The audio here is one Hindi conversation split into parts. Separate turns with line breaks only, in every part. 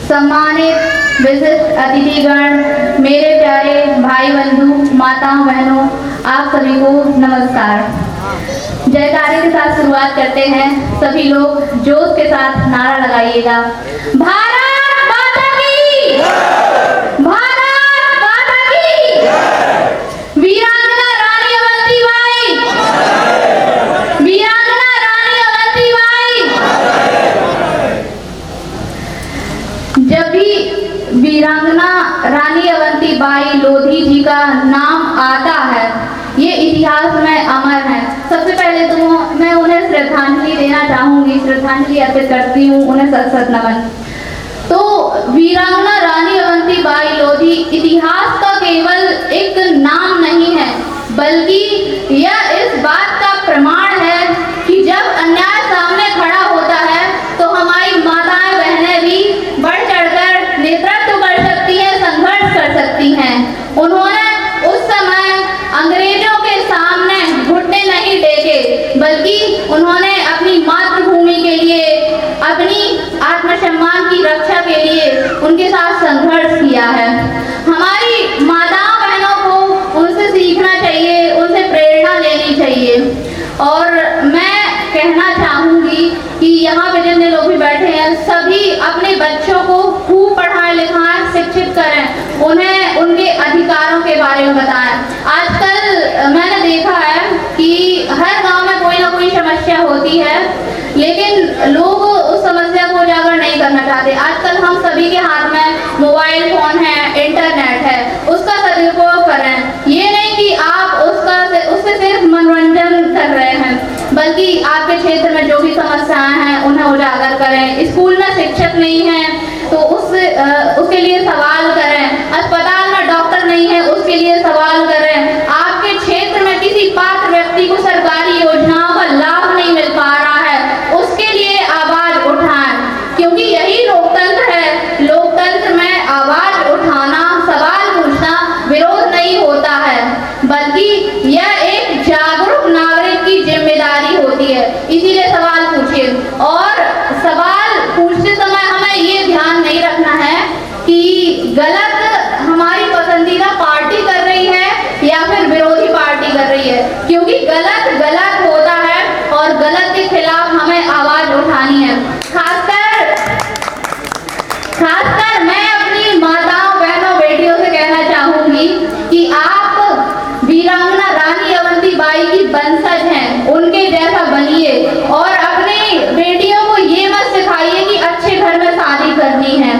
सम्मानित विशिष्ट अतिथिगण, मेरे प्यारे भाई बंधु, माताओं बहनों, आप सभी को नमस्कार। जयकारे के साथ शुरुआत करते हैं। सभी लोग जोश के साथ नारा लगाइएगा, भारत माता की, भारत माता की, वीरांगना रानी अवंतीबाई, वीरांगना रानी अवंतीबाई। जब भी वीरांगना रानी अवंतीबाई लोधी जी का नाम आता है, ये इतिहास में अमर है। सबसे पहले तो मैं उन्हें श्रद्धांजलि देना चाहूंगी, श्रद्धांजलि अर्पित करती हूँ उन्हें सत नमन। तो वीरांगना रानी अवंतीबाई लोधी इतिहास का केवल एक नाम नहीं है, बल्कि यह इस बात का प्रमाण है कि जब अन्याय सामने खड़ा होता है तो हमारी माताएं बहनें भी बढ़ चढ़कर नेतृत्व कर सकती हैं, संघर्ष कर सकती हैं। उन्होंने उस समय अंग्रेजों के सामने घुटने नहीं टेके, बल्कि उन्होंने अपनी मातृभूमि के लिए, अपनी आत्मसम्मान की रक्षा के लिए उनके साथ संघर्ष किया है। हमारी माताओं बहनों को उनसे सीखना चाहिए, उनसे प्रेरणा लेनी चाहिए। और मैं कहना चाहूंगी कि यहाँ पे जितने लोग भी बैठे हैं, सभी अपने बच्चों को खूब पढ़ाएं लिखाएं, शिक्षित करें, उन्हें उनके अधिकारों के बारे में बताएं। आजकल मैंने देखा है कि हर गांव में कोई ना कोई समस्या होती है, लेकिन लोग उस समस्या को उजागर नहीं करना चाहते। आजकल हम सभी के हाथ में मोबाइल फोन है, इंटरनेट है, उसका सदुपयोग करें। ये नहीं कि आप उससे सिर्फ मनोरंजन कर रहे हैं, बल्कि आपके क्षेत्र में जो भी समस्याएं हैं उन्हें उजागर करें। स्कूल में शिक्षक नहीं है तो उसके लिए सवाल करें। अस्पताल में डॉक्टर नहीं है, उसके लिए सवाल करें। आपके क्षेत्र में किसी पात्र व्यक्ति को सरकारी योजनाओं का लाभ नहीं मिल पा रहा है, उसके लिए आवाज उठाएं, क्योंकि यही लोकतंत्र है। लोकतंत्र में आवाज उठाना, सवाल पूछना विरोध नहीं होता है, बल्कि यह एक जागरूक नागरिक की जिम्मेदारी होती है। इसीलिए सवाल पूछिए। और सवाल पूछते समय हमें ये ध्यान नहीं रखना है कि गलत हमारी पसंदीदा पार्टी कर रही है या फिर विरोधी पार्टी कर रही है, क्योंकि गलत गलत होता है और गलत के खिलाफ हमें आवाज उठानी है। खासकर मैं अपनी माताओं बहनों बेटियों से कहना चाहूंगी कि आप वीरांगना रानी अवंतीबाई की वंशज हैं, उनके जैसा बनिए और अपनी बेटियों को ये मत सिखाइए कि अच्छे घर में शादी करनी है।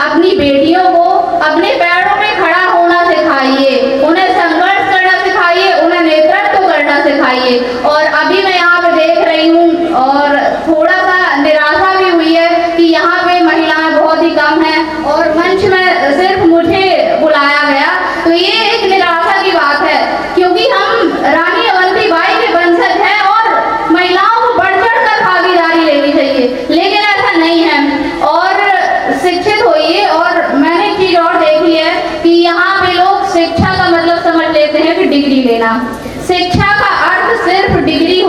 अपनी बेटियों को अपने पैरों पे खड़ा होना सिखाइए, उन्हें संघर्ष करना सिखाइए, उन्हें नेतृत्व करना सिखाइए। और अभी मैं यहाँ पे देख रही हूँ और थोड़ा सा निराशा भी हुई है कि यहाँ पे महिलाएं बहुत ही कम हैं और मंच में सिर्फ मुझे बुलाया गया, तो ये एक निराशा की बात है, क्योंकि हम रानी अवंतीबाई के वंशज हैं और महिलाओं को बढ़ चढ़ कर भागीदारी लेनी चाहिए, लेकिन ऐसा नहीं है। और शिक्षित होइए। और मैंने एक चीज और देखी है कि यहाँ पे लोग शिक्षा का मतलब समझ लेते हैं कि डिग्री लेना। शिक्षा का अर्थ सिर्फ डिग्री